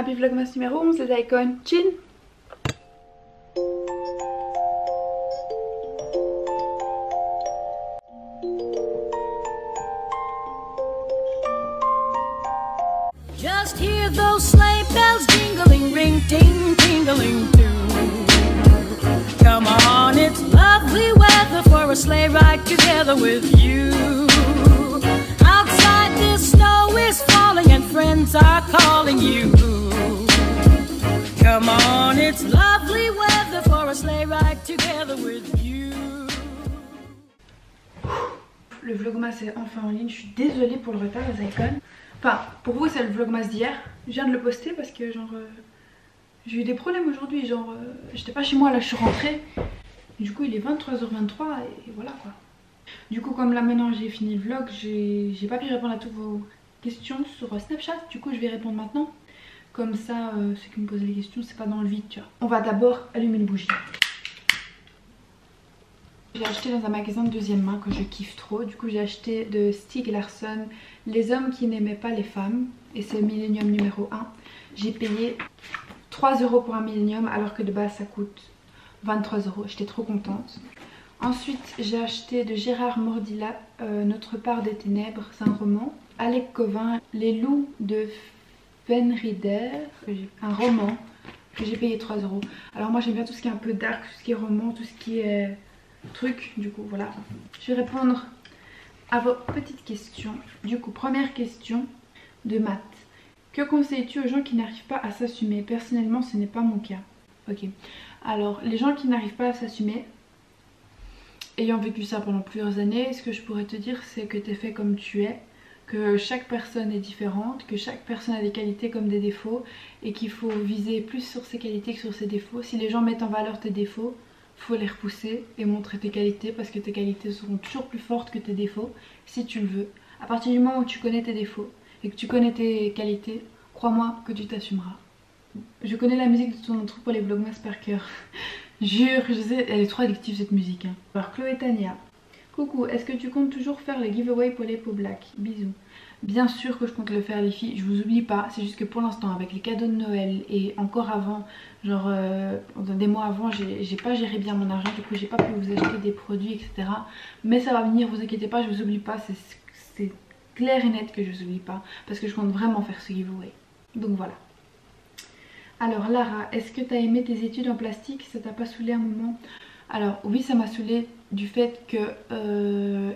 Happy Vlogmas numéro 11, c'est Icon. Chin. Just hear those sleigh bells jingling, ring, ting, tingling too. Come on, it's lovely weather for a sleigh ride together with you. Outside the snow is falling and friends are calling you. Come on, it's lovely weather for a sleigh ride together with you. Le vlogmas est enfin en ligne, je suis désolée pour le retard les icons. Enfin, pour vous c'est le vlogmas d'hier. Je viens de le poster parce que genre j'ai eu des problèmes aujourd'hui, genre j'étais pas chez moi, là je suis rentrée. Du coup il est 23h23 et voilà quoi. Du coup comme là maintenant j'ai fini le vlog, j'ai pas pu répondre à toutes vos questions sur Snapchat. Du coup je vais répondre maintenant. Comme ça ceux qui me posaient les questions c'est pas dans le vide tu vois. On va d'abord allumer une bougie. J'ai acheté dans un magasin de deuxième main que je kiffe trop. Du coup j'ai acheté de Stieg Larsson Les hommes qui n'aimaient pas les femmes. Et c'est Millennium numéro 1. J'ai payé 3 € pour un Millennium alors que de base ça coûte 23 €. J'étais trop contente. Ensuite j'ai acheté de Gérard Mordilla Notre part des ténèbres. C'est un roman. Alec Covin Les loups de Fenrider. Un roman que j'ai payé 3 €. Alors moi j'aime bien tout ce qui est un peu dark, tout ce qui est roman, tout ce qui est truc. Du coup voilà. Je vais répondre à vos petites questions. Du coup première question de Matt. Que conseilles-tu aux gens qui n'arrivent pas à s'assumer? Personnellement ce n'est pas mon cas. Ok. Alors les gens qui n'arrivent pas à s'assumer, ayant vécu ça pendant plusieurs années, ce que je pourrais te dire c'est que tu es fait comme tu es. Que chaque personne est différente, que chaque personne a des qualités comme des défauts et qu'il faut viser plus sur ses qualités que sur ses défauts. Si les gens mettent en valeur tes défauts, faut les repousser et montrer tes qualités parce que tes qualités seront toujours plus fortes que tes défauts si tu le veux. À partir du moment où tu connais tes défauts et que tu connais tes qualités, crois-moi que tu t'assumeras. Je connais la musique de ton intro pour les vlogmas par cœur. Jure, je sais, elle est trop addictive cette musique. Hein. Alors Chloé Tania. Coucou, est-ce que tu comptes toujours faire les giveaways pour les peaux black? Bisous. Bien sûr que je compte le faire les filles, je vous oublie pas, c'est juste que pour l'instant avec les cadeaux de Noël et encore avant, genre des mois avant, j'ai pas géré bien mon argent, du coup j'ai pas pu vous acheter des produits etc. Mais ça va venir, vous inquiétez pas, je vous oublie pas, c'est clair et net que je vous oublie pas parce que je compte vraiment faire ce giveaway. Donc voilà. Alors Lara, est-ce que tu as aimé tes études en plastique? Ça t'a pas saoulé un moment? Alors oui, ça m'a saoulé du fait que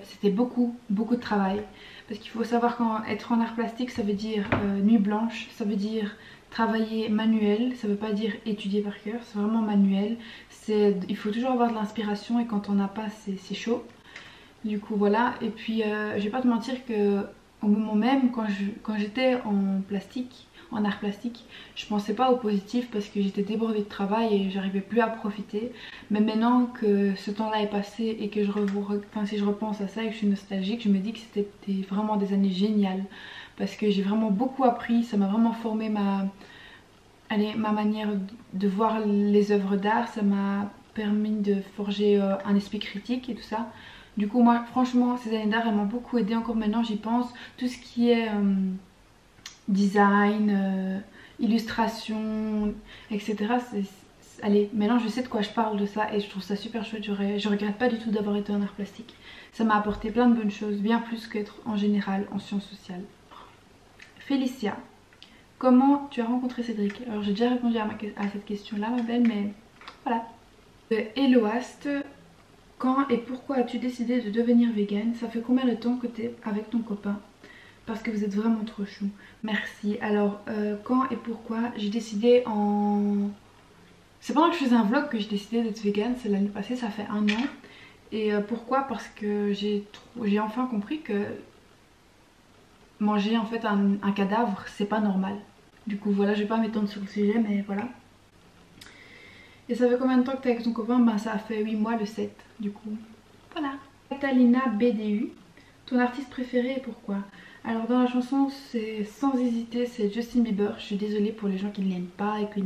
c'était beaucoup de travail. Parce qu'il faut savoir qu'être en art plastique ça veut dire nuit blanche, ça veut dire travailler manuel, ça veut pas dire étudier par cœur, c'est vraiment manuel. Il faut toujours avoir de l'inspiration et quand on n'a pas c'est chaud. Du coup voilà, et puis je vais pas te mentir que au moment même quand j'étais en plastique, en art plastique, je pensais pas au positif parce que j'étais débordée de travail et j'arrivais plus à profiter. Mais maintenant que ce temps là est passé et que si je repense à ça et que je suis nostalgique, je me dis que c'était vraiment des années géniales parce que j'ai vraiment beaucoup appris, ça m'a vraiment formé ma manière de voir les œuvres d'art, ça m'a permis de forger un esprit critique et tout ça. Du coup moi franchement ces années d'art elles m'ont beaucoup aidé, encore maintenant j'y pense, tout ce qui est design, illustration, etc. Allez, maintenant je sais de quoi je parle de ça et je trouve ça super chouette. Je regrette pas du tout d'avoir été en art plastique. Ça m'a apporté plein de bonnes choses, bien plus qu'être en général en sciences sociales. Félicia, comment tu as rencontré Cédric? Alors j'ai déjà répondu à cette question là ma belle, mais voilà. Eloast, quand et pourquoi as-tu décidé de devenir vegan? Ça fait combien de temps que tu es avec ton copain? Parce que vous êtes vraiment trop chou. Merci. Alors quand et pourquoi j'ai décidé en... C'est pendant que je faisais un vlog que j'ai décidé d'être vegan. C'est l'année passée, ça fait 1 an. Et pourquoi? Parce que j'ai enfin compris que manger en fait un cadavre c'est pas normal. Du coup voilà, je vais pas m'étendre sur le sujet mais voilà. Et ça fait combien de temps que tu es avec ton copain? Ben ça a fait 8 mois le 7 du coup. Voilà. Catalina BDU, ton artiste préféré et pourquoi? Alors dans la chanson c'est sans hésiter, c'est Justin Bieber. Je suis désolée pour les gens qui ne l'aiment pas et que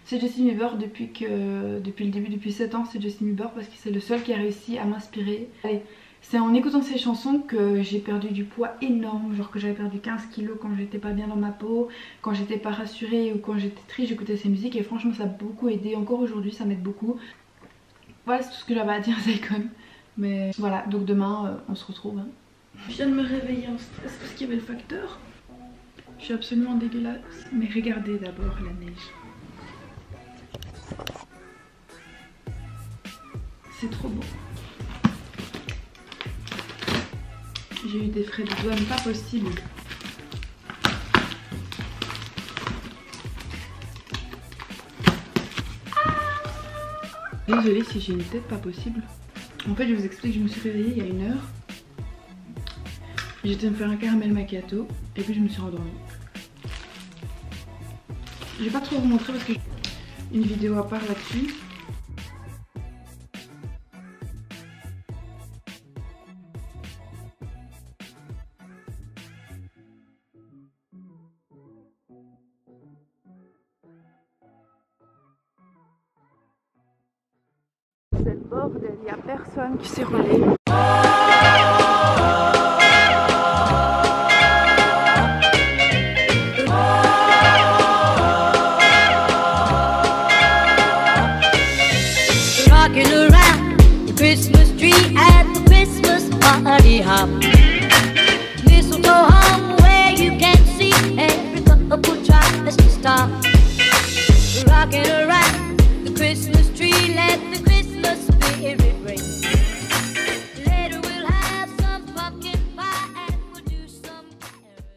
c'est Justin Bieber depuis le début, depuis 7 ans c'est Justin Bieber parce que c'est le seul qui a réussi à m'inspirer. Allez, C'est en écoutant ces chansons que j'ai perdu du poids énorme, genre que j'avais perdu 15 kilos quand j'étais pas bien dans ma peau, quand j'étais pas rassurée ou quand j'étais triste, j'écoutais ces musiques et franchement ça a beaucoup aidé, encore aujourd'hui ça m'aide beaucoup. Voilà, c'est tout ce que j'avais à dire Zaycon. Mais voilà, donc demain on se retrouve. Hein. Je viens de me réveiller en stress parce qu'il y avait le facteur. Je suis absolument dégueulasse, mais regardez d'abord la neige. C'est trop beau. J'ai eu des frais de douane pas possible. Désolée si j'ai une tête pas possible. En fait je vous explique, je me suis réveillée il y a 1 heure. J'étais me faire un caramel macchiato et puis je me suis rendormie. Je vais pas trop vous montrer parce que j'ai une vidéo à part là-dessus. C'est le bordel, il n'y a personne qui s'est roulé. Rocking around the Christmas tree at the Christmas party hop. Mistletoe hung where you can see every couple tries to stop. Rocking around the Christmas tree, let the Christmas spirit ring. Later we'll have some pumpkin pie and we'll do some caroling.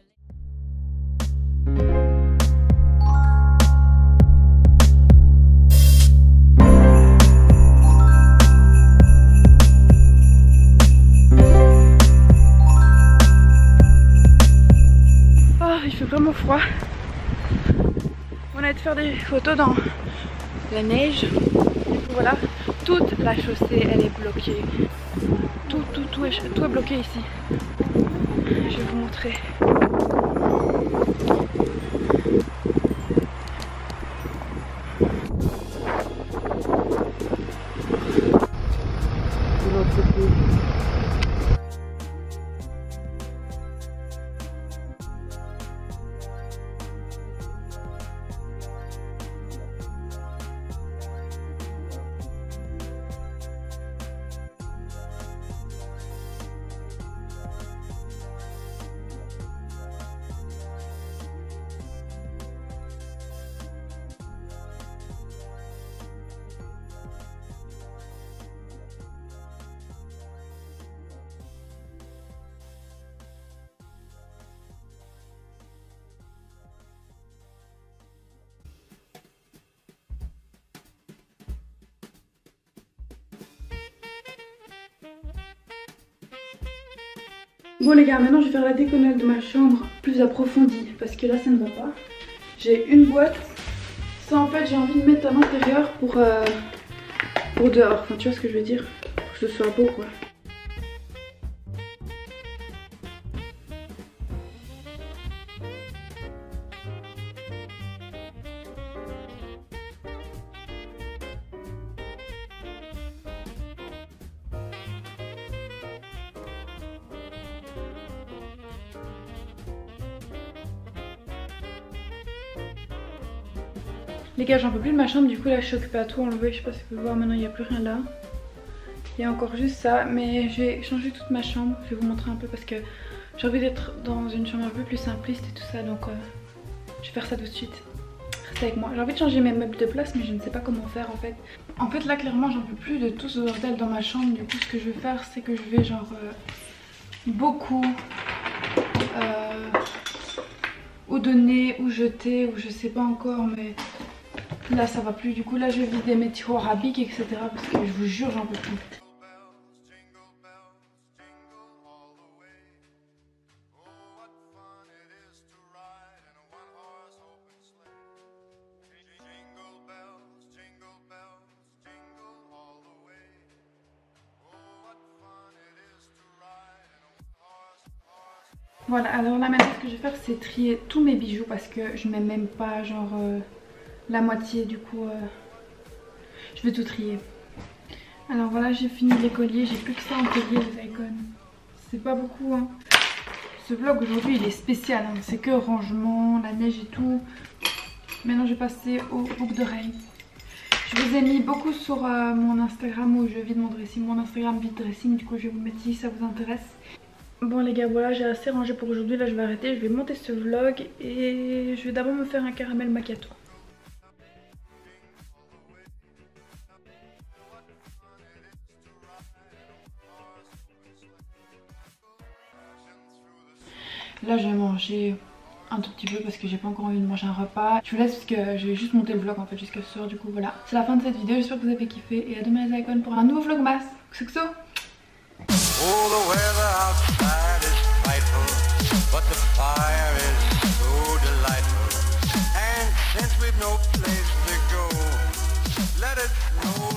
Il fait vraiment froid. On a été faire des photos dans la neige. Du coup voilà, toute la chaussée elle est bloquée. Tout est bloqué ici. Je vais vous montrer. De l'autre côté. Bon les gars, maintenant je vais faire la déconnade de ma chambre plus approfondie parce que là ça ne va pas. J'ai une boîte, ça en fait j'ai envie de mettre à l'intérieur pour dehors, enfin tu vois ce que je veux dire, pour que ce soit beau quoi. Les gars, j'en peux plus de ma chambre, du coup là je suis occupée à tout enlever, je sais pas si vous pouvez voir, maintenant il n'y a plus rien là. Il y a encore juste ça, mais j'ai changé toute ma chambre, je vais vous montrer un peu parce que j'ai envie d'être dans une chambre un peu plus simpliste et tout ça, donc je vais faire ça tout de suite. Restez avec moi. J'ai envie de changer mes meubles de place mais je ne sais pas comment faire en fait. En fait là clairement j'en peux plus de tout ce bordel dans ma chambre, du coup ce que je vais faire c'est que je vais genre beaucoup ou donner ou jeter ou je sais pas encore, mais là ça va plus. Du coup là je vais vider mes tiroirs à bic etc parce que je vous jure j'en peux plus. Voilà, alors là maintenant ce que je vais faire c'est trier tous mes bijoux parce que je mets même pas genre la moitié, du coup je vais tout trier. Alors voilà, j'ai fini les colliers, j'ai plus que ça en collier les icônes. C'est pas beaucoup hein. Ce vlog aujourd'hui il est spécial, hein. C'est que rangement, la neige et tout. Maintenant je vais passer aux boucles d'oreilles. Je vous ai mis beaucoup sur mon Instagram où je vide mon dressing, mon Instagram vide dressing, du coup je vais vous mettre ici si ça vous intéresse. Bon les gars, voilà, j'ai assez rangé pour aujourd'hui, là je vais arrêter, je vais monter ce vlog et je vais d'abord me faire un caramel macchiato. Là je vais manger un tout petit peu parce que j'ai pas encore envie de manger un repas. Je vous laisse parce que je vais juste monter le vlog en fait jusqu'à ce soir, du coup voilà. C'est la fin de cette vidéo, j'espère que vous avez kiffé et à demain les icônes pour un nouveau vlogmas. Xuxo. Oh, the weather outside is frightful, but the fire is so delightful. And since we've no place to go, let it snow.